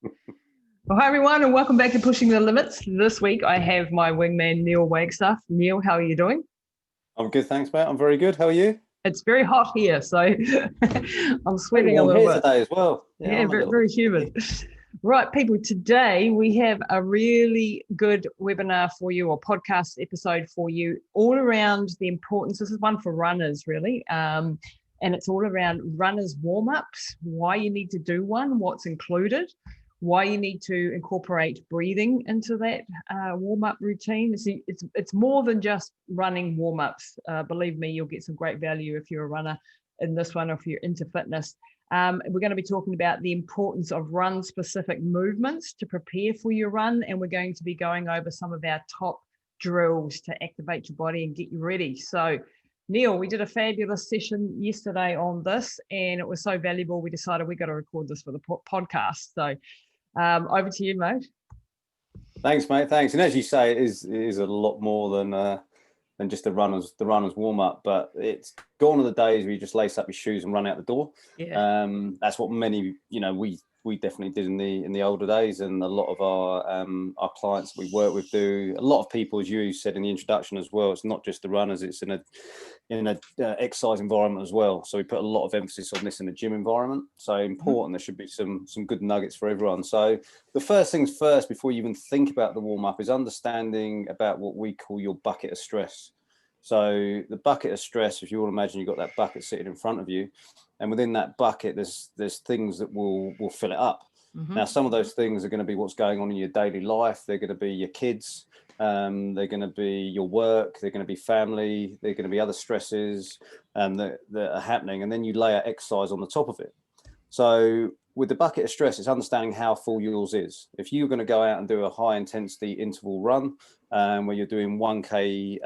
Well, hi everyone, and welcome back to Pushing the Limits. This week I have my wingman Neil Wagstaff. Neil, how are you doing? I'm good, thanks, mate. I'm very good. How are you? It's very hot here, so I'm Pretty sweating a warm little here bit. today as well. Yeah, Yeah, I'm a very, little very bit humid. chilly. Right, people, today we have a really good webinar for you, or podcast episode for you, all around the importance. This is one for runners, really. And it's all around runners warm-ups, why you need to do one, what's included, why you need to incorporate breathing into that warm-up routine. So it's more than just running warm-ups. Believe me, you'll get some great value if you're a runner in this one, or if you're into fitness. We're going to be talking about the importance of run-specific movements to prepare for your run, and we're going to be going over some of our top drills to activate your body and get you ready. So, Neil, we did a fabulous session yesterday on this, and it was so valuable, we decided we got to record this for the podcast. So, over to you, mate. Thanks, mate. Thanks. And as you say, it is a lot more than just the runners warm up. But it's gone are the days where you just lace up your shoes and run out the door. Yeah. That's what many, we definitely did in the older days, and a lot of our clients that we work with do. A lot of people, as you said in the introduction as well, it's not just the runners; it's in a exercise environment as well. So we put a lot of emphasis on this in the gym environment. So important. There should be some good nuggets for everyone. So the first things first, before you even think about the warm up, is understanding about what we call your bucket of stress. So the bucket of stress, if you want to imagine you've got that bucket sitting in front of you, and within that bucket, there's things that will fill it up. Now, some of those things are going to be what's going on in your daily life. They're going to be your kids. They're going to be your work. They're going to be family. They're going to be other stresses that are happening. And then you layer exercise on the top of it. So with the bucket of stress, it's understanding how full yours is. If you're going to go out and do a high intensity interval run, where you're doing 1K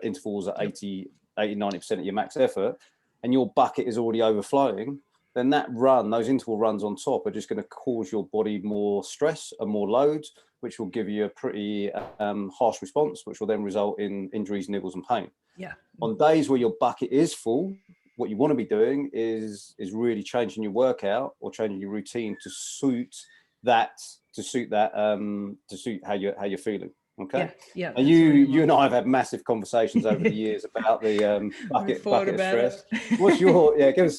intervals at 80, 90% of your max effort, and your bucket is already overflowing, then that run, those interval runs on top, are just going to cause your body more stress and more load, which will give you a pretty harsh response, which will then result in injuries, niggles, and pain. Yeah. On days where your bucket is full, what you want to be doing is really changing your workout or changing your routine to suit how you're feeling. Okay. Yeah. And you and I have had massive conversations over the years about the bucket of stress. What's your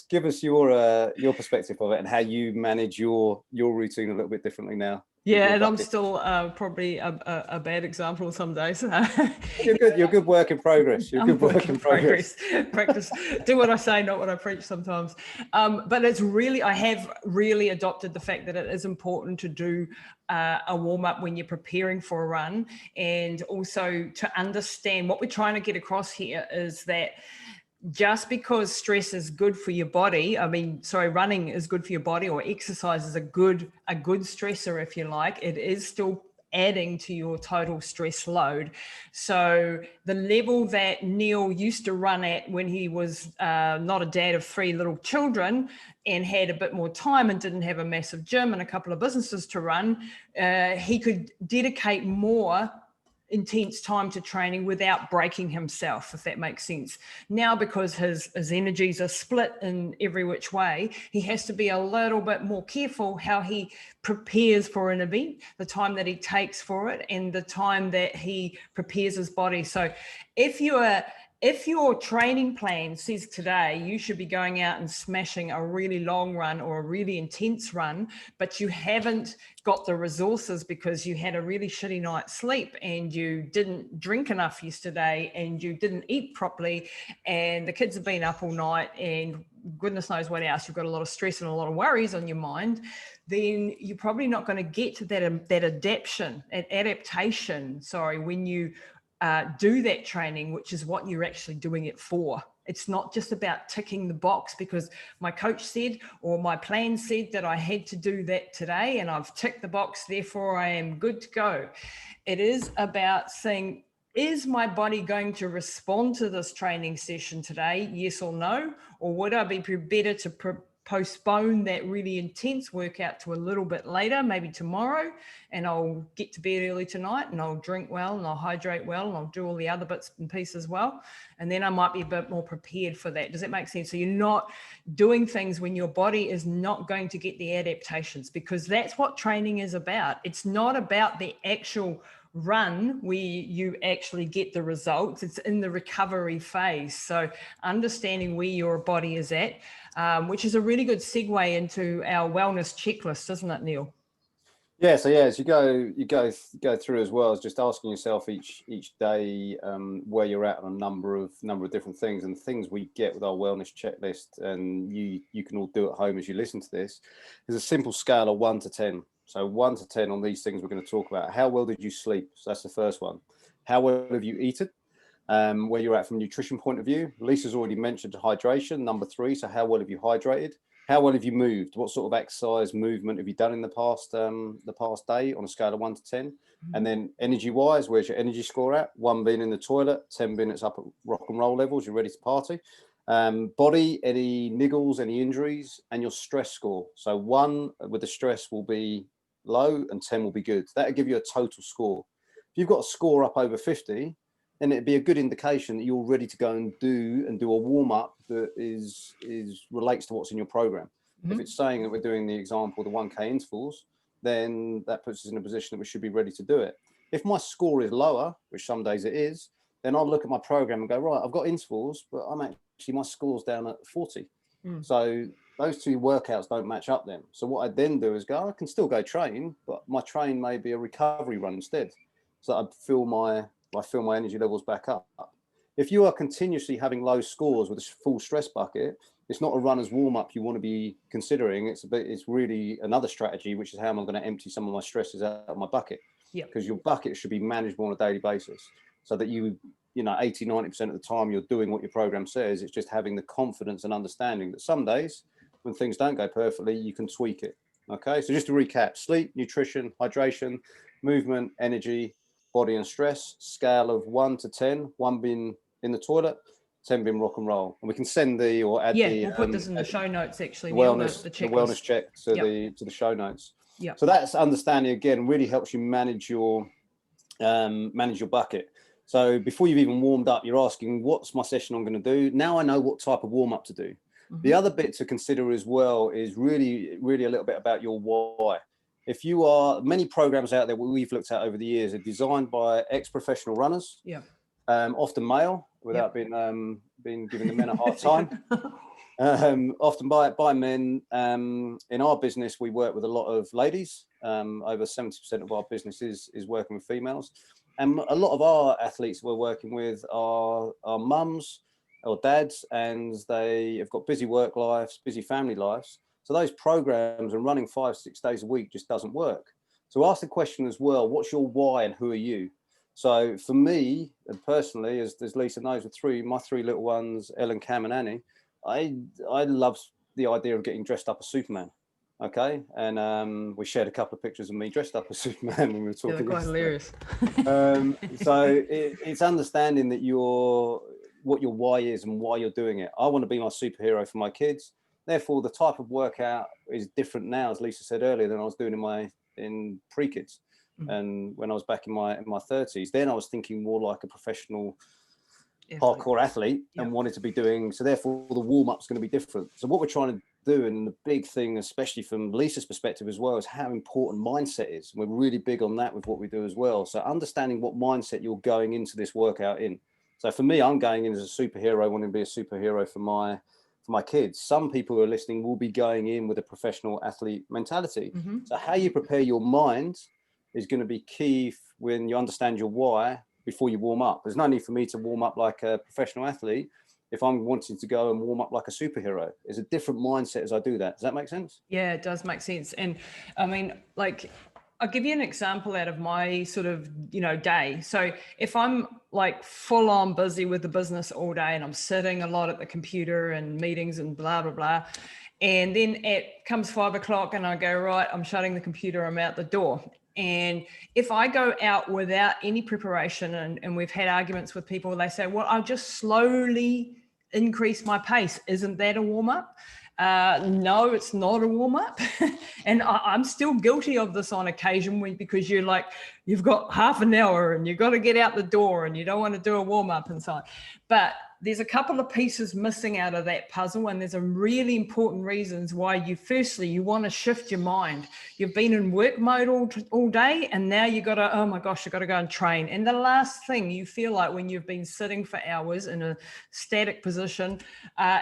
give us your perspective of it and how you manage your routine a little bit differently now. Yeah, and I'm still probably a bad example some days. You're good. You're good work in progress. You're good work in progress. Practice. Do what I say, not what I preach sometimes. But it's really, I have really adopted the fact that it is important to do a warm up when you're preparing for a run, and also to understand what we're trying to get across here is that just because stress is good for your body, running is good for your body, or exercise is a good stressor, if you like, it is still adding to your total stress load. So the level that Neil used to run at when he was not a dad of 3 little children and had a bit more time and didn't have a massive gym and a couple of businesses to run, he could dedicate more intense time to training without breaking himself, if that makes sense. Now, because his energies are split in every which way, he has to be a little bit more careful how he prepares for an event, the time that he takes for it, and the time that he prepares his body. So if your training plan says today you should be going out and smashing a really long run or a really intense run, but you haven't got the resources because you had a really shitty night's sleep and you didn't drink enough yesterday and you didn't eat properly and the kids have been up all night and goodness knows what else, you've got a lot of stress and a lot of worries on your mind, then you're probably not going to get to that adaptation, when you do that training, which is what you're actually doing it for. It's not just about ticking the box because my coach said or my plan said that I had to do that today and I've ticked the box, therefore I am good to go. It is about saying, is my body going to respond to this training session today? Yes or no? Or would I be better to postpone that really intense workout to a little bit later, maybe tomorrow, and I'll get to bed early tonight, and I'll drink well, and I'll hydrate well, and I'll do all the other bits and pieces well, and then I might be a bit more prepared for that. Does that make sense? So you're not doing things when your body is not going to get the adaptations, because that's what training is about. It's not about the actual run where you actually get the results. It's in the recovery phase. So understanding where your body is at, which is a really good segue into our wellness checklist, isn't it, Neil? Yeah, so as you go through as well, as just asking yourself each day where you're at on a number of different things, and things we get with our wellness checklist, and you can all do at home as you listen to this, is a simple scale of 1 to 10. So 1 to 10 on these things we're going to talk about. How well did you sleep? So that's the first one. How well have you eaten? Where you're at from a nutrition point of view. Lisa's already mentioned hydration, number 3. So how well have you hydrated? How well have you moved? What sort of exercise movement have you done in the past day on a scale of 1 to 10? And then energy-wise, where's your energy score at? 1 being in the toilet, 10 being it's up at rock and roll levels, you're ready to party. Body, any niggles, any injuries, and your stress score. So 1 with the stress will be low and 10 will be good. That'll give you a total score. If you've got a score up over 50, then it'd be a good indication that you're ready to go and do a warm-up that is relates to what's in your program. If it's saying that we're doing the example, the 1K intervals, then that puts us in a position that we should be ready to do it. If my score is lower, which some days it is, then I'll look at my program and go, right, I've got intervals, but my score's down at 40. So those 2 workouts don't match up then. So what I then do is go, I can still go train, but my train may be a recovery run instead. So I fill my energy levels back up. If you are continuously having low scores with a full stress bucket, it's not a runner's warm-up you want to be considering. It's really another strategy, which is how am I going to empty some of my stresses out of my bucket? Because your bucket should be manageable on a daily basis, so that you know 80-90% of the time you're doing what your program says. It's just having the confidence and understanding that some days when things don't go perfectly, you can tweak it. Okay, so just to recap: sleep, nutrition, hydration, movement, energy, body and stress. Scale of 1 to 10, 1 being in the toilet, 10 being rock and roll. And we can send we'll put this in the show notes, actually, the wellness check to the show notes. So that's understanding, again, really helps you manage your bucket. So before you've even warmed up, you're asking, what's my session I'm going to do? Now I know what type of warm up to do. The other bit to consider as well is really, really a little bit about your why. If you are, many programs out there we've looked at over the years are designed by ex-professional runners, often male, without being giving the men a hard time. Often by men. In our business, we work with a lot of ladies. Over 70% of our business is working with females. And a lot of our athletes we're working with are mums or dads, and they have got busy work lives, busy family lives. So those programs and running 5-6 days a week just doesn't work. So ask the question as well, what's your why and who are you? So for me, and personally, as Lisa knows, with my 3 little ones, Ellen, Cam and Annie, I love the idea of getting dressed up as Superman. Okay. And we shared a couple of pictures of me dressed up as Superman when we were talking. They're quite hilarious. So it's understanding that what your why is and why you're doing it. I want to be my superhero for my kids. Therefore, the type of workout is different now, as Lisa said earlier, than I was doing in pre-kids. And when I was back in my 30s, then I was thinking more like a professional hardcore athlete and wanted to be doing, so therefore the warm-up's going to be different. So what we're trying to do, and the big thing, especially from Lisa's perspective as well, is how important mindset is. We're really big on that with what we do as well. So understanding what mindset you're going into this workout in. So for me, I'm going in as a superhero, wanting to be a superhero for my kids. Some people who are listening will be going in with a professional athlete mentality. So how you prepare your mind is going to be key when you understand your why before you warm up. There's no need for me to warm up like a professional athlete if I'm wanting to go and warm up like a superhero. It's a different mindset as I do that. Does that make sense? Yeah, it does make sense. And I mean, like, I'll give you an example out of my sort of, day. So if I'm like full on busy with the business all day and I'm sitting a lot at the computer and meetings and blah, blah, blah. And then it comes 5 o'clock and I go, right, I'm shutting the computer, I'm out the door. And if I go out without any preparation, and we've had arguments with people, they say, well, I'll just slowly increase my pace. Isn't that a warm up? No, it's not a warm-up. And I'm still guilty of this on occasion because you're like, you've got half an hour and you've got to get out the door and you don't want to do a warm-up and so on. But there's a couple of pieces missing out of that puzzle, and there's some really important reasons why you want to shift your mind. You've been in work mode all day, and now you got to, oh my gosh, you've got to go and train. And the last thing you feel like when you've been sitting for hours in a static position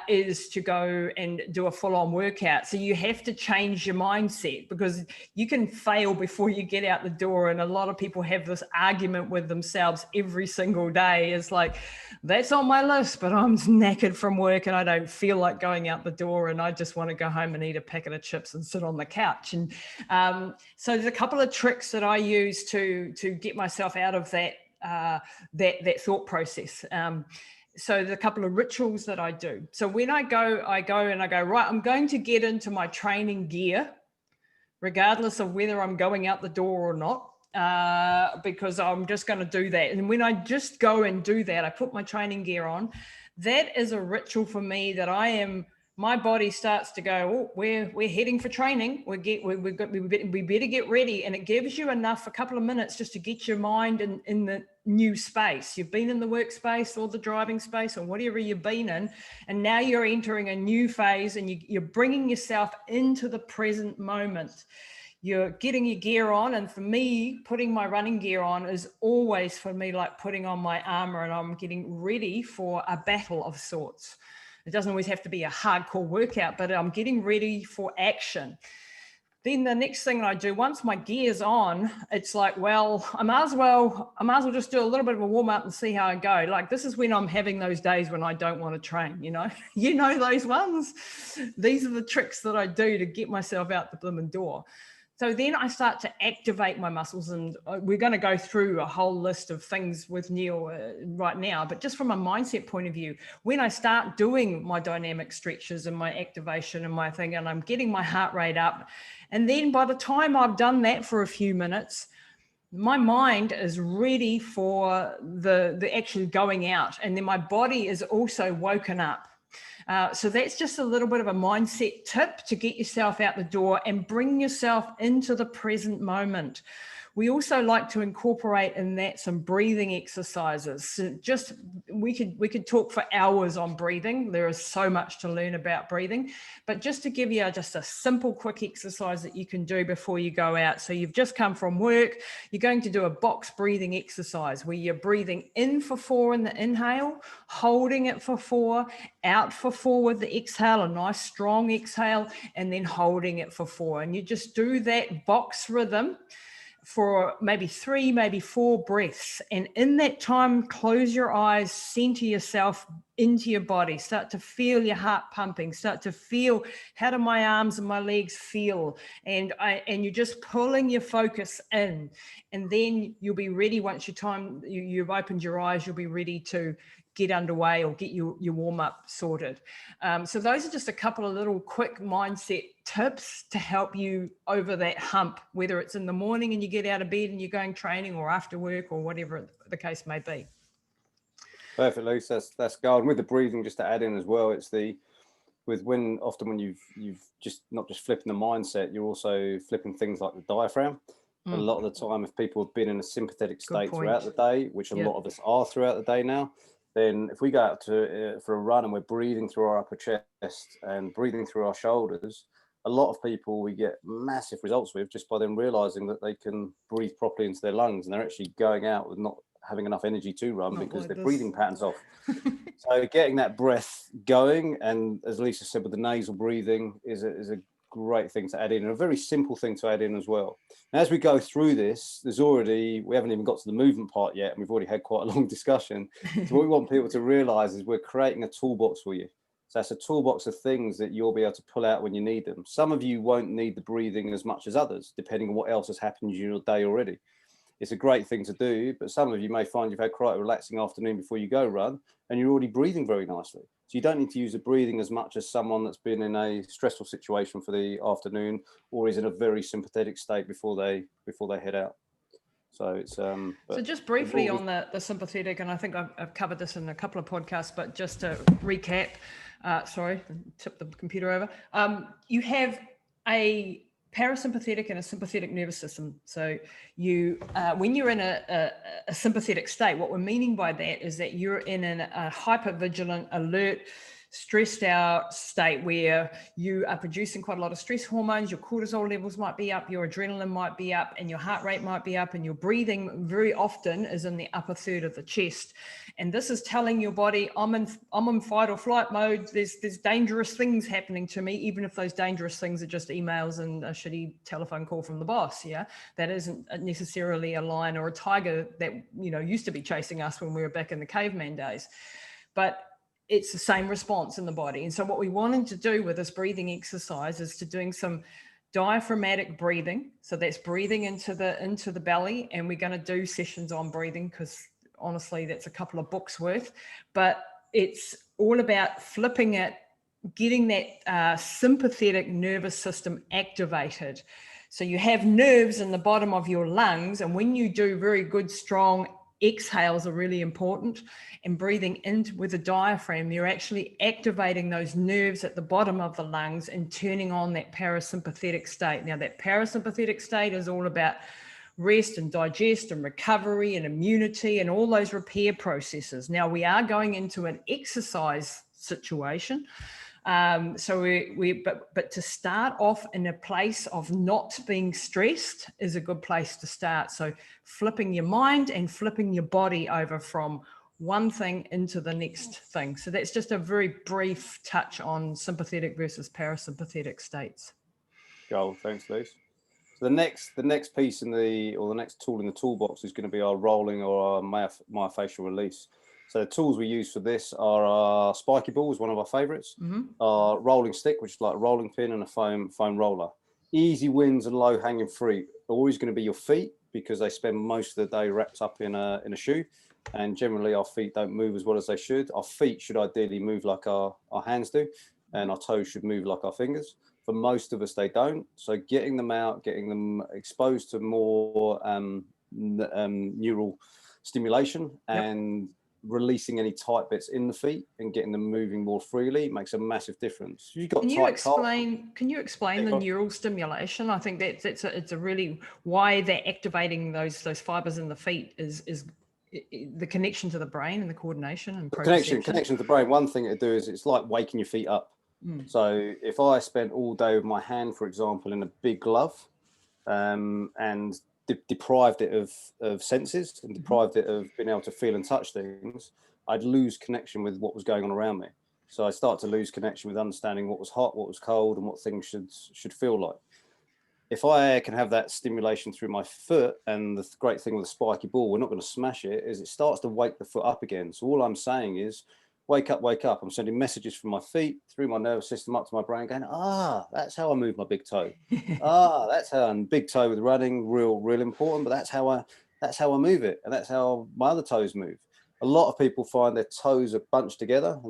is to go and do a full-on workout. So you have to change your mindset, because you can fail before you get out the door. And a lot of people have this argument with themselves every single day. It's like, that's on my list, but I'm knackered from work and I don't feel like going out the door, and I just want to go home and eat a packet of chips and sit on the couch. And so there's a couple of tricks that I use to get myself out of that thought process. So there's a couple of rituals that I do. So when I go, right, I'm going to get into my training gear, regardless of whether I'm going out the door or not. Because I'm just going to do that. And when I just go and do that, I put my training gear on. That is a ritual for me that my body starts to go, oh, we're heading for training. We better get ready. And it gives you enough, a couple of minutes, just to get your mind in the new space. You've been in the workspace or the driving space or whatever you've been in, and now you're entering a new phase, and you're bringing yourself into the present moment. You're getting your gear on. And for me, putting my running gear on is always, for me, like putting on my armor, and I'm getting ready for a battle of sorts. It doesn't always have to be a hardcore workout, but I'm getting ready for action. Then the next thing I do, once my gear's on, it's like, well, I might as well just do a little bit of a warm up and see how I go. Like, this is when I'm having those days when I don't want to train, you know those ones. These are the tricks that I do to get myself out the blooming door. So then I start to activate my muscles, and we're going to go through a whole list of things with Neil right now. But just from a mindset point of view, when I start doing my dynamic stretches and my activation and my thing, and I'm getting my heart rate up, and then by the time I've done that for a few minutes, my mind is ready for the actual going out, and then my body is also woken up. So that's just a little bit of a mindset tip to get yourself out the door and bring yourself into the present moment. We also like to incorporate in that some breathing exercises. So we could talk for hours on breathing. There is so much to learn about breathing, but just to give you just a simple, quick exercise that you can do before you go out. So you've just come from work, you're going to do a box breathing exercise where you're breathing in for 4 in the inhale, holding it for 4, out for 4 with the exhale, a nice strong exhale, and then holding it for 4. And you just do that box rhythm for maybe 3, maybe 4 breaths. And in that time, close your eyes, center yourself into your body, start to feel your heart pumping, start to feel, how do my arms and my legs feel? And you're just pulling your focus in. And then you'll be ready once you've opened your eyes, you'll be ready to get underway or get your warm-up sorted. So those are just a couple of little quick mindset tips to help you over that hump, whether it's in the morning and you get out of bed and you're going training, or after work, or whatever the case may be. Perfect, Luce. That's gold. With the breathing, just to add in as well, it's often when you've just not just flipping the mindset, you're also flipping things like the diaphragm. A lot of the time, if people have been in a sympathetic state throughout the day, which a lot of us are throughout the day now, then if we go out for a run and we're breathing through our upper chest and breathing through our shoulders, a lot of people we get massive results with just by them realizing that they can breathe properly into their lungs, and they're actually going out with not having enough energy to run because their breathing pattern's off. So getting that breath going, and as Lisa said, with the nasal breathing is a great thing to add in, and a very simple thing to add in as well. And as we go through this, we haven't even got to the movement part yet, and we've already had quite a long discussion. So what we want people to realize is we're creating a toolbox for you. So that's a toolbox of things that you'll be able to pull out when you need them. Some of you won't need the breathing as much as others, depending on what else has happened in your day already. It's a great thing to do, but some of you may find you've had quite a relaxing afternoon before you go run, and you're already breathing very nicely. So you don't need to use the breathing as much as someone that's been in a stressful situation for the afternoon, or is in a very sympathetic state before they head out. So it's so just briefly on the sympathetic, and I think I've covered this in a couple of podcasts, but just to recap, Sorry, tip the computer over. You have a parasympathetic and a sympathetic nervous system. So you, when you're in a sympathetic state, what we're meaning by that is that you're in a hypervigilant, alert, stressed out state where you are producing quite a lot of stress hormones. Your cortisol levels might be up, your adrenaline might be up, and your heart rate might be up, and your breathing very often is in the upper third of the chest. And this is telling your body, I'm in fight or flight mode. There's dangerous things happening to me, even if those dangerous things are just emails and a shitty telephone call from the boss. Yeah, that isn't necessarily a lion or a tiger that used to be chasing us when we were back in the caveman days. But it's the same response in the body. And so what we wanted to do with this breathing exercise is to doing some diaphragmatic breathing. So that's breathing into the belly. And we're going to do sessions on breathing because honestly, that's a couple of books worth. But it's all about flipping it, getting that sympathetic nervous system activated. So you have nerves in the bottom of your lungs. And when you do very good, strong exhales are really important, and breathing in with the diaphragm, you're actually activating those nerves at the bottom of the lungs and turning on that parasympathetic state. Now, that parasympathetic state is all about rest and digest and recovery and immunity and all those repair processes. Now, we are going into an exercise situation. But to start off in a place of not being stressed is a good place to start. So flipping your mind and flipping your body over from one thing into the next thing. So that's just a very brief touch on sympathetic versus parasympathetic states. Joel, thanks, Liz. So the next piece the next tool in the toolbox is going to be our rolling or our myofascial release. So the tools we use for this are our spiky balls, one of our favorites, our rolling stick, which is like a rolling pin, and a foam roller. Easy wins and low hanging fruit are always going to be your feet, because they spend most of the day wrapped up in a shoe, and generally our feet don't move as well as they should. Our feet should ideally move like our hands do, and our toes should move like our fingers. For most of us, they don't. So getting them out, getting them exposed to more neural stimulation and releasing any tight bits in the feet and getting them moving more freely makes a massive difference. Can you explain the neural stimulation? I think it's a really why they're activating those fibers in the feet is the connection to the brain and the coordination and connection to the brain. One thing to do is it's like waking your feet up. So if I spent all day with my hand, for example, in a big glove, and deprived it of senses and deprived it of being able to feel and touch things, I'd lose connection with what was going on around me. So I start to lose connection with understanding what was hot, what was cold, and what things should feel like. If I can have that stimulation through my foot, and the great thing with a spiky ball, we're not going to smash it, is it starts to wake the foot up again. So all I'm saying is, wake up, wake up. I'm sending messages from my feet through my nervous system up to my brain going, that's how I move my big toe. That's how, and big toe with running, real important, but that's how I move it. And that's how my other toes move. A lot of people find their toes are bunched together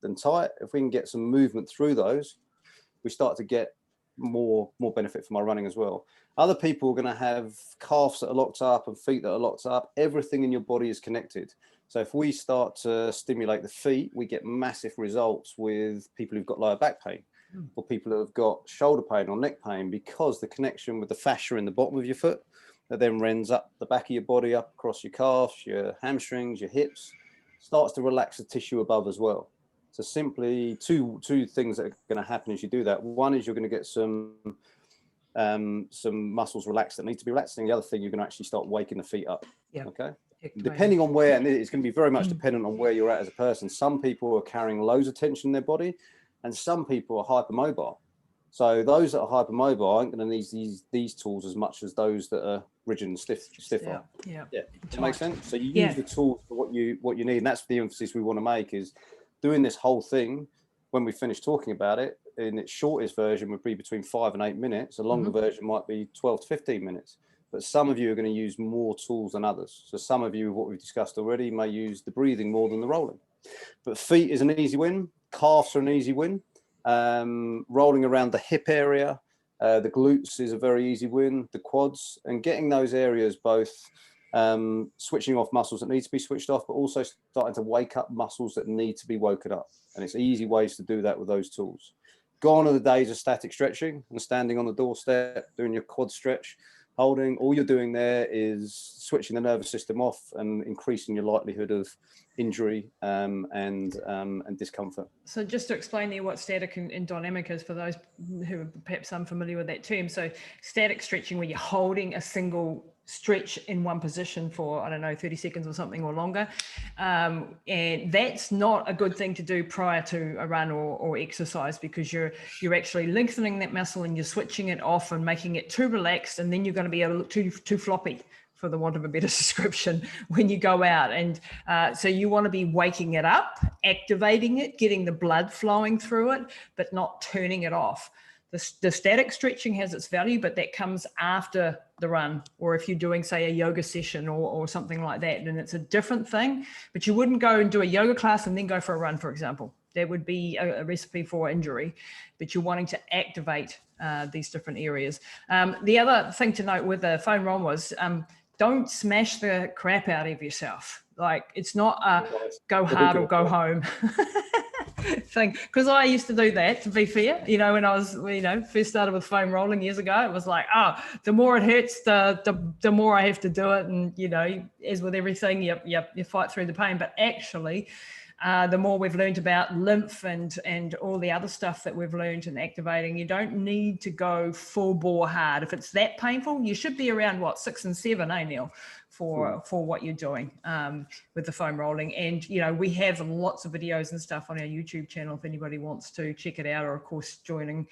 and tight. If we can get some movement through those, we start to get more benefit from our running as well. Other people are going to have calves that are locked up and feet that are locked up. Everything in your body is connected. So if we start to stimulate the feet, we get massive results with people who've got lower back pain or people who have got shoulder pain or neck pain, because the connection with the fascia in the bottom of your foot that then runs up the back of your body, up across your calves, your hamstrings, your hips, starts to relax the tissue above as well. So simply two things that are going to happen as you do that. One is you're going to get some muscles relaxed that need to be relaxed, and the other thing, you're going to actually start waking the feet up. Okay. Depending on where, and it's going to be very much dependent on where you're at as a person. Some people are carrying loads of tension in their body, and some people are hypermobile. So those that are hypermobile aren't going to need these tools as much as those that are rigid and stiff. Yeah. Does that make sense? So you use the tools for what you need, and that's the emphasis we want to make, is doing this whole thing. When we finish talking about it, in its shortest version would be between 5 and 8 minutes. A longer version might be 12 to 15 minutes. But some of you are going to use more tools than others. So some of you, what we've discussed already, may use the breathing more than the rolling. But feet is an easy win. Calves are an easy win. Rolling around the hip area, the glutes is a very easy win. The quads, and getting those areas both switching off muscles that need to be switched off, but also starting to wake up muscles that need to be woken up. And it's easy ways to do that with those tools. Gone are the days of static stretching and standing on the doorstep, doing your quad stretch, holding. All you're doing there is switching the nervous system off and increasing your likelihood of injury and discomfort. So just to explain there what static and dynamic is for those who are perhaps unfamiliar with that term. So static stretching, where you're holding a single stretch in one position for, I don't know, 30 seconds or something or longer. And that's not a good thing to do prior to a run or exercise, because you're actually lengthening that muscle and you're switching it off and making it too relaxed, and then you're going to be able to look too floppy, for the want of a better description, when you go out. And so you want to be waking it up, activating it, getting the blood flowing through it, but not turning it off. The static stretching has its value, but that comes after the run, or if you're doing, say, a yoga session or something like that, and it's a different thing. But you wouldn't go and do a yoga class and then go for a run, for example. That would be a recipe for injury, but you're wanting to activate these different areas. The other thing to note with the foam roll was, don't smash the crap out of yourself. Like, it's not a go hard or go home thing. Because I used to do that, to be fair. When I was, first started with foam rolling years ago, it was like, the more it hurts, the more I have to do it. And, as with everything, you fight through the pain. But actually, the more we've learned about lymph and all the other stuff that we've learned in activating, you don't need to go full bore hard. If it's that painful, you should be around 6 and 7, Neil, for what you're doing with the foam rolling. And we have lots of videos and stuff on our YouTube channel if anybody wants to check it out, or of course joining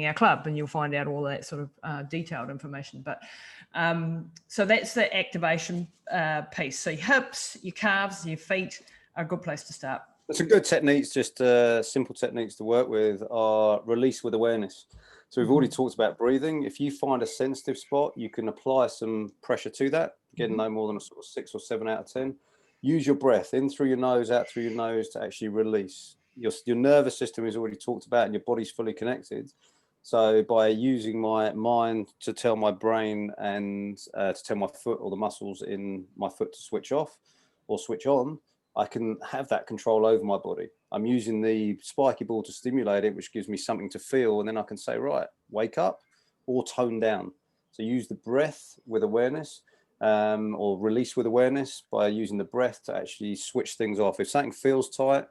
our club, and you'll find out all that sort of detailed information. But so that's the activation piece. So your hips, your calves, your feet, a good place to start. Some good techniques, just simple techniques to work with, are release with awareness. So we've already talked about breathing. If you find a sensitive spot, you can apply some pressure to that, getting no more than a sort of 6 or 7 out of 10. Use your breath in through your nose, out through your nose, to actually release. Your nervous system is already talked about, and your body's fully connected. So by using my mind to tell my brain and to tell my foot or the muscles in my foot to switch off or switch on, I can have that control over my body. I'm using the spiky ball to stimulate it, which gives me something to feel. And then I can say, right, wake up or tone down. So use the breath with awareness, or release with awareness, by using the breath to actually switch things off. If something feels tight,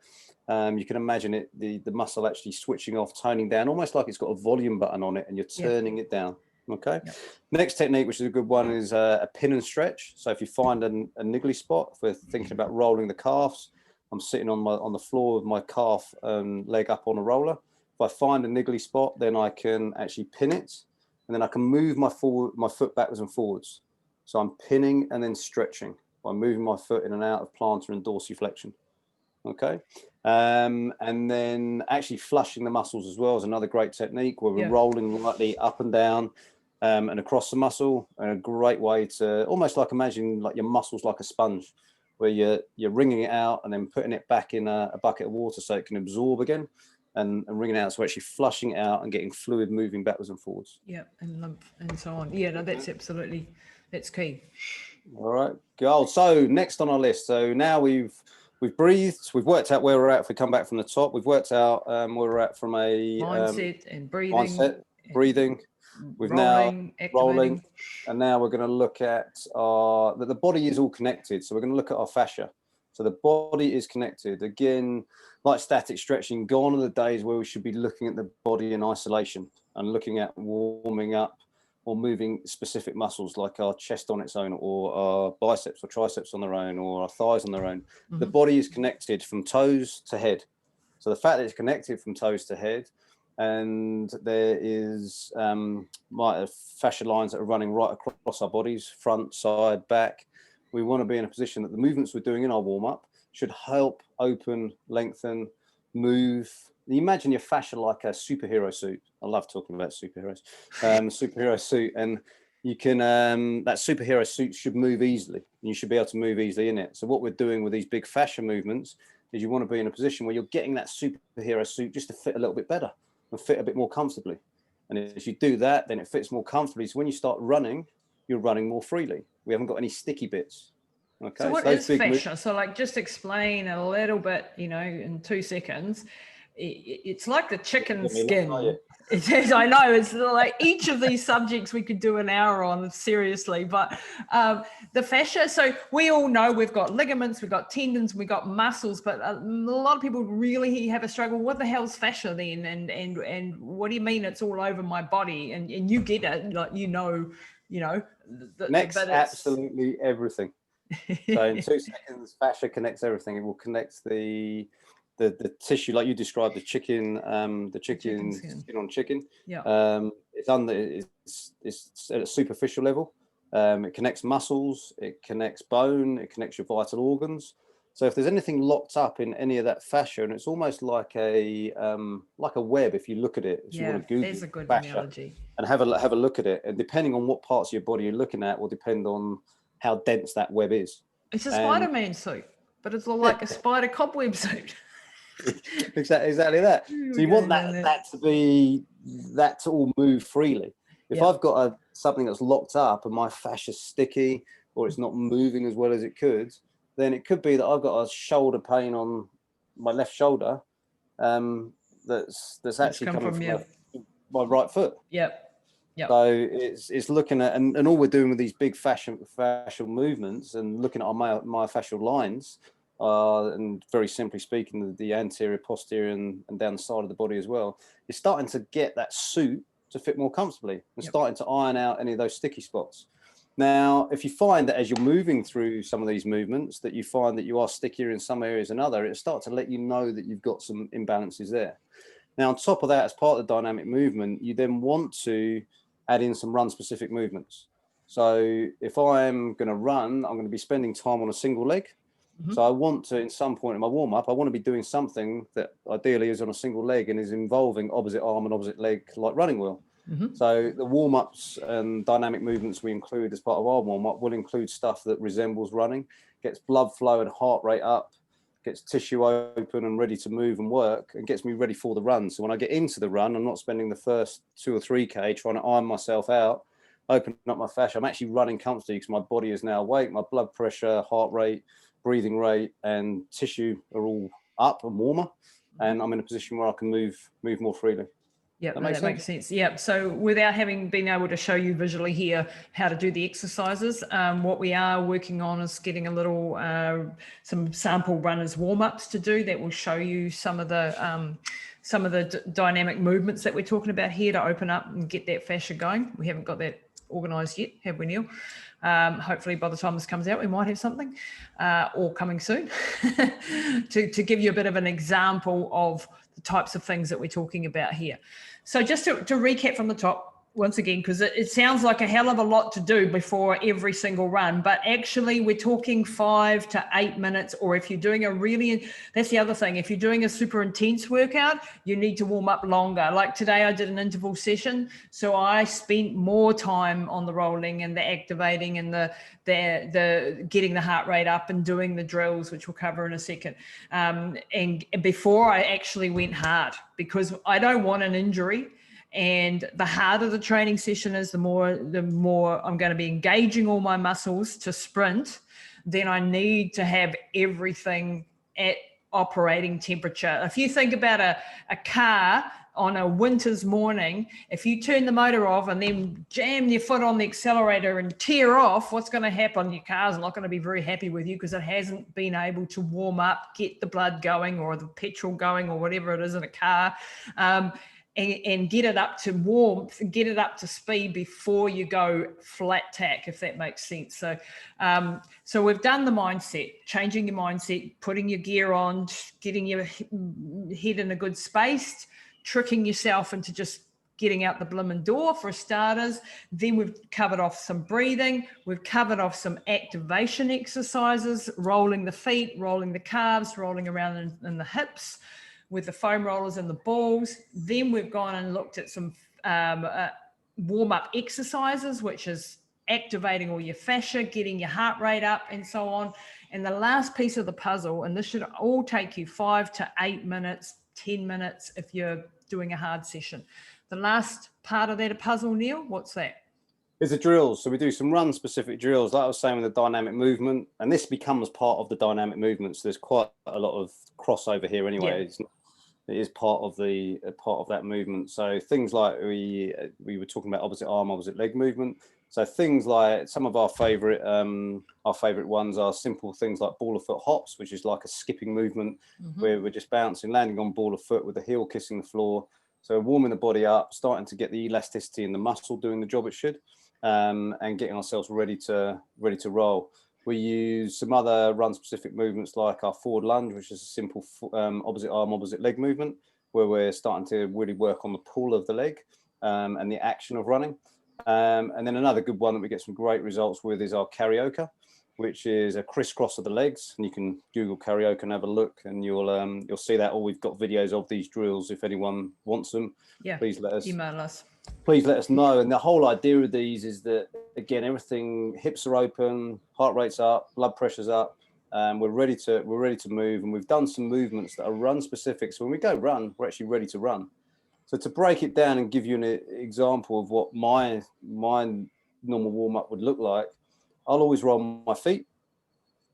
you can imagine the muscle actually switching off, toning down, almost like it's got a volume button on it, and you're turning it down. Okay. Yep. Next technique, which is a good one, is a pin and stretch. So if you find a niggly spot, if we're thinking about rolling the calves, I'm sitting on the floor with my calf leg up on a roller. If I find a niggly spot, then I can actually pin it, and then I can move my foot backwards and forwards. So I'm pinning and then stretching by moving my foot in and out of plantar and dorsiflexion. Okay. And then actually flushing the muscles as well is another great technique, where we're rolling lightly up and down and across the muscle. And a great way to almost like imagine like your muscles like a sponge, where you're wringing it out and then putting it back in a bucket of water so it can absorb again, and wringing it out. So actually flushing it out and getting fluid moving backwards and forwards. Yeah, and lymph and so on. Yeah, no, that's key. All right, gold. So next on our list. So now we've breathed. We've worked out where we're at. If we come back from the top, we've worked out where we're at from a mindset and breathing. We've rolling, now rolling, and now we're going to look at that the body is all connected. So we're going to look at our fascia. So the body is connected. Again, like static stretching, gone are the days where we should be looking at the body in isolation and looking at warming up or moving specific muscles like our chest on its own, or our biceps or triceps on their own, or our thighs on their own. The body is connected from toes to head. So the fact that it's connected from toes to head, and there is fascia lines that are running right across our bodies, front, side, back. We want to be in a position that the movements we're doing in our warm-up should help open, lengthen, move. You imagine your fascia like a superhero suit. I love talking about superheroes. Superhero suit, and you can that superhero suit should move easily, and you should be able to move easily in it. So what we're doing with these big fascia movements is you want to be in a position where you're getting that superhero suit just to fit a little bit better and fit a bit more comfortably. And as you do that, then it fits more comfortably. So when you start running, you're running more freely. We haven't got any sticky bits. Okay. So what is fascia? So like, just explain a little bit, you know, in 2 seconds. It's like the chicken skin. It is, I know, it's like each of these subjects we could do an hour on, seriously, but the fascia, so we all know we've got ligaments, we've got tendons, we've got muscles, but a lot of people really have a struggle. What the hell's fascia then? And what do you mean it's all over my body? And you get it, like, you know. Connects absolutely everything. So in 2 seconds, fascia connects everything. It will connect the tissue, like you described, the chicken skin on chicken. Yeah. It's at a superficial level. It connects muscles, it connects bone, it connects your vital organs. So if there's anything locked up in any of that fascia, and it's almost like a web, if you look at it, if you want to Google there's a good fascia analogy. And have a look at it, and depending on what parts of your body you're looking at will depend on how dense that web is. It's a Spider-Man suit, but it's like a spider cobweb suit. exactly that. So you want that to all move freely. If I've got something that's locked up and my fascia's sticky, or it's not moving as well as it could, then it could be that I've got a shoulder pain on my left shoulder that's actually coming from my right foot. Yep. So it's looking at, and all we're doing with these big fascial movements and looking at our myofascial lines, and very simply speaking, the anterior, posterior, and down the side of the body as well, is starting to get that suit to fit more comfortably and starting to iron out any of those sticky spots. Now, if you find that as you're moving through some of these movements, that you find that you are stickier in some areas than other, it starts to let you know that you've got some imbalances there. Now, on top of that, as part of the dynamic movement, you then want to add in some run-specific movements. So if I'm going to run, I'm going to be spending time on a single leg. Mm-hmm. So I want to, in some point in my warm-up, I want to be doing something that ideally is on a single leg and is involving opposite arm and opposite leg, like running wheel. Mm-hmm. So the warm-ups and dynamic movements we include as part of our warm-up will include stuff that resembles running, gets blood flow and heart rate up, gets tissue open and ready to move and work, and gets me ready for the run. So when I get into the run, I'm not spending the first 2 or 3K trying to iron myself out, open up my fascia. I'm actually running comfortably because my body is now awake. My blood pressure, heart rate, breathing rate, and tissue are all up and warmer, and I'm in a position where I can move more freely. Yeah, that makes sense. Yeah. So without having been able to show you visually here how to do the exercises, what we are working on is getting a little some sample runners warm-ups to do that will show you some of the dynamic movements that we're talking about here to open up and get that fascia going. We haven't got that organised yet, have we, Neil? Hopefully by the time this comes out, we might have something, or coming soon, to give you a bit of an example of the types of things that we're talking about here. So just to recap from the top, once again, because it sounds like a hell of a lot to do before every single run, but actually we're talking 5 to 8 minutes, or if you're doing that's the other thing, if you're doing a super intense workout, you need to warm up longer. Like today I did an interval session, so I spent more time on the rolling and the activating and the getting the heart rate up and doing the drills, which we'll cover in a second, and before I actually went hard, because I don't want an injury. And the harder the training session is, the more I'm going to be engaging all my muscles to sprint. Then I need to have everything at operating temperature. If you think about a car on a winter's morning, if you turn the motor off and then jam your foot on the accelerator and tear off, what's going to happen? Your car's not going to be very happy with you because it hasn't been able to warm up, get the blood going or the petrol going or whatever it is in a car. And get it up to warmth, get it up to speed before you go flat tack, if that makes sense. So, so we've done the mindset, changing your mindset, putting your gear on, getting your head in a good space, tricking yourself into just getting out the blimmin' door for starters. Then we've covered off some breathing. We've covered off some activation exercises, rolling the feet, rolling the calves, rolling around in the hips, with the foam rollers and the balls. Then we've gone and looked at some warm-up exercises, which is activating all your fascia, getting your heart rate up and so on. And the last piece of the puzzle, and this should all take you 5 to 8 minutes, 10 minutes if you're doing a hard session. The last part of that puzzle, Neil, what's that? Is the drills. So we do some run specific drills, like I was saying, with the dynamic movement, and this becomes part of the dynamic movement. So there's quite a lot of crossover here anyway. Yeah. It is part of that movement. So things like we were talking about opposite arm, opposite leg movement. So things like some of our favorite ones are simple things like ball of foot hops, which is like a skipping movement where we're just bouncing, landing on ball of foot with the heel kissing the floor. So warming the body up, starting to get the elasticity in the muscle doing the job it should. And getting ourselves ready to roll. We use some other run specific movements like our forward lunge, which is a simple opposite arm, opposite leg movement, where we're starting to really work on the pull of the leg and the action of running. And then another good one that we get some great results with is our karaoke, which is a crisscross of the legs. And you can Google karaoke and have a look, and you'll see that. Or we've got videos of these drills if anyone wants them. Yeah, please let us email us. Please let us know. And the whole idea of these is that, again, everything, hips are open, heart rate's up, blood pressure's up, we're ready to move, and we've done some movements that are run specific. So when we go run, we're actually ready to run. So to break it down and give you an example of what my normal warm up would look like, I'll always roll my feet.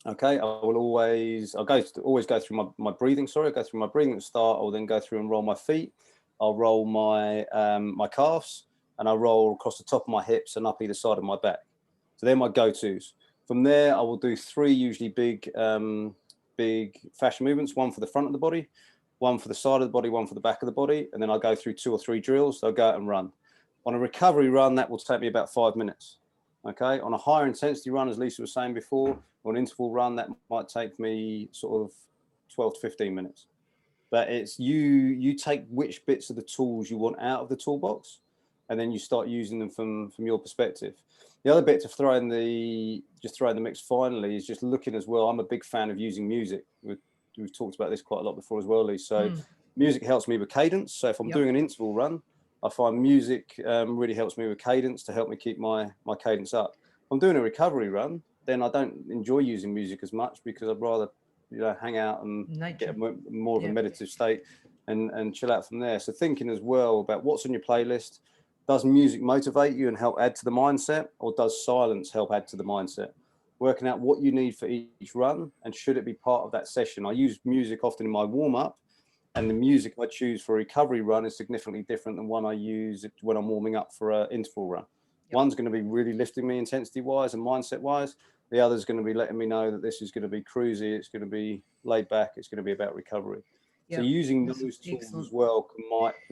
Okay, I'll always go through my breathing. Sorry, I go through my breathing at the start. I'll then go through and roll my feet. I'll roll my my calves, and I'll roll across the top of my hips and up either side of my back. So they're my go-tos. From there, I will do 3 usually big fascia movements, one for the front of the body, one for the side of the body, one for the back of the body, and then I'll go through 2 or 3 drills. So I'll go out and run. On a recovery run, that will take me about 5 minutes. Okay, on a higher intensity run, as Lisa was saying before, or an interval run, that might take me sort of 12 to 15 minutes. But it's you take which bits of the tools you want out of the toolbox, and then you start using them from your perspective. The other bit to throw in the mix finally is just looking as well. I'm a big fan of using music. We've talked about this quite a lot before as well, Lee. So music helps me with cadence. So if I'm doing an interval run, I find music really helps me with cadence to help me keep my cadence up. If I'm doing a recovery run, then I don't enjoy using music as much because I'd rather hang out and get more of a meditative state and chill out from there. So thinking as well about what's on your playlist. Does music motivate you and help add to the mindset, or does silence help add to the mindset? Working out what you need for each run, and should it be part of that session. I use music often in my warm-up, and the music I choose for a recovery run is significantly different than one I use when I'm warming up for an interval run. One's going to be really lifting me intensity-wise and mindset-wise. The other's going to be letting me know that this is going to be cruisy, it's going to be laid back, it's going to be about recovery. So using those tools as well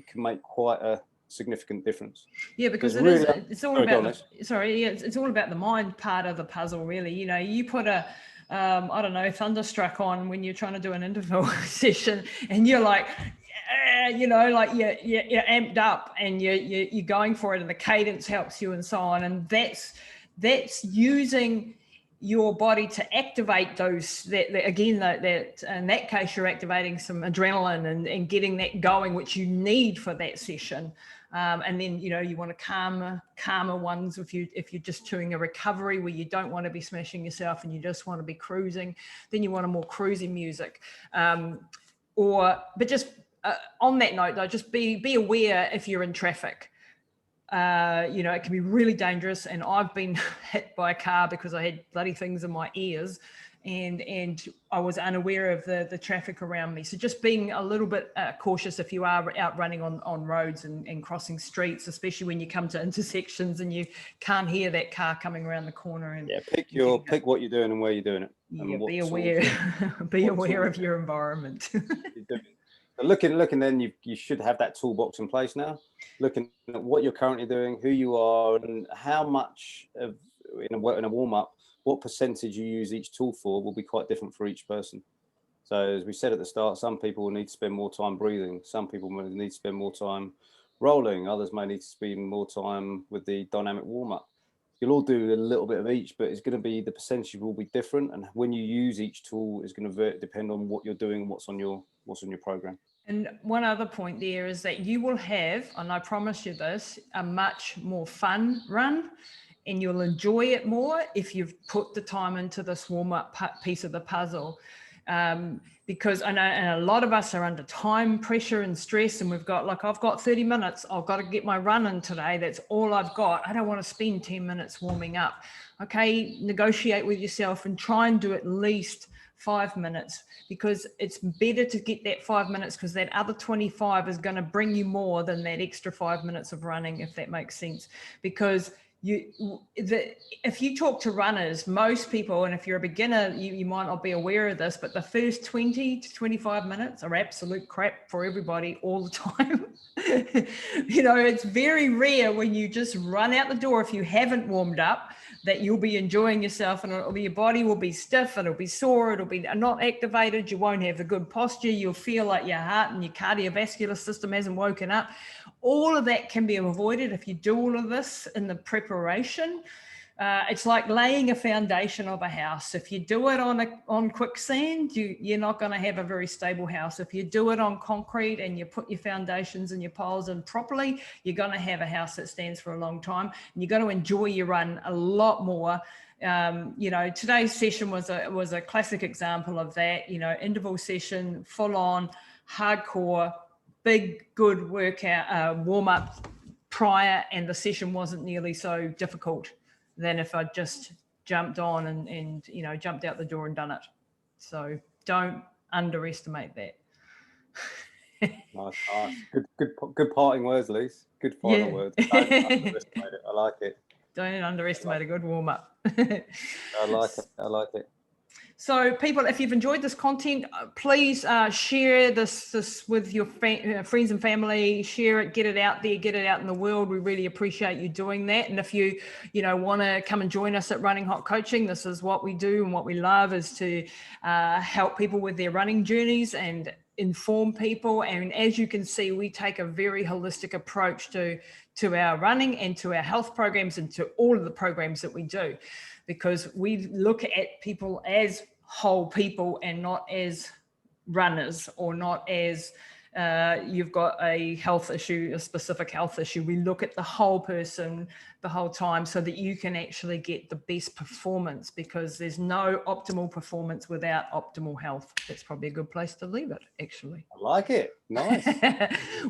can make quite a significant difference. Yeah, because it's all about it's all about the mind part of the puzzle, really. You put a I don't know, Thunderstruck on when you're trying to do an interval session, and you're like, you're amped up and you're going for it, and the cadence helps you and so on. And that's using your body to activate those, in that case, you're activating some adrenaline and getting that going, which you need for that session. And then, you want to calmer ones if you're just doing a recovery where you don't want to be smashing yourself and you just want to be cruising, then you want a more cruising music. But just on that note, though, just be aware if you're in traffic. It can be really dangerous, and I've been hit by a car because I had bloody things in my ears, and I was unaware of the traffic around me. So just being a little bit cautious if you are out running on roads and crossing streets, especially when you come to intersections and you can't hear that car coming around the corner. And pick what you're doing and where you're doing it. Yeah, be aware of your environment. Looking, then you should have that toolbox in place now. Looking at what you're currently doing, who you are, and how much of in a warm up, what percentage you use each tool for will be quite different for each person. So as we said at the start, some people will need to spend more time breathing. Some people may need to spend more time rolling. Others may need to spend more time with the dynamic warm up. You'll all do a little bit of each, but it's going to be, the percentage will be different. And when you use each tool is going to depend on what you're doing, what's on your program. And one other point there is that you will have, and I promise you this, a much more fun run, and you'll enjoy it more if you've put the time into this warm-up piece of the puzzle. Because I know, and a lot of us are under time pressure and stress, and we've got like, I've got 30 minutes, I've got to get my run in today, that's all I've got. I don't want to spend 10 minutes warming up. Okay, negotiate with yourself and try and do at least 5 minutes, because it's better to get that 5 minutes, because that other 25 is going to bring you more than that extra 5 minutes of running, if that makes sense. Because if you talk to runners, most people, and if you're a beginner, you might not be aware of this, but the first 20 to 25 minutes are absolute crap for everybody all the time. You know, it's very rare when you just run out the door, if you haven't warmed up, that you'll be enjoying yourself, and your body will be stiff, and it'll be sore, it'll be not activated, you won't have a good posture, you'll feel like your heart and your cardiovascular system hasn't woken up. All of that can be avoided if you do all of this in the preparation. It's like laying a foundation of a house. If you do it on quicksand, you're not going to have a very stable house. If you do it on concrete and you put your foundations and your piles in properly, you're going to have a house that stands for a long time, and you're going to enjoy your run a lot more. You know, today's session was a classic example of that. You know, interval session, full on, hardcore, big, good workout, warm up prior, and the session wasn't nearly so difficult than if I just jumped on and you know, jumped out the door and done it. So don't underestimate that. Nice. Good parting words, Lise. Good final words. Don't underestimate it. I like it. Don't underestimate a good warm up. I like it. So people, if you've enjoyed this content, please share this with your friends and family, share it, get it out there, get it out in the world. We really appreciate you doing that. And if you want to come and join us at Running Hot Coaching, this is what we do and what we love, is to help people with their running journeys and inform people. And as you can see, we take a very holistic approach to our running and to our health programs and to all of the programs that we do, because we look at people as whole people and not as runners, or not as you've got a health issue, a specific health issue. We look at the whole person the whole time, so that you can actually get the best performance, because there's no optimal performance without optimal health. That's probably a good place to leave it, actually. I like it. Nice.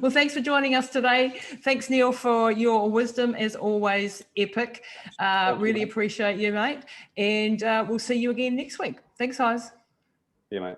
Well, thanks for joining us today. Thanks, Neil, for your wisdom, as always, epic. Really appreciate you, mate. And we'll see you again next week. Thanks, guys. Yeah, mate.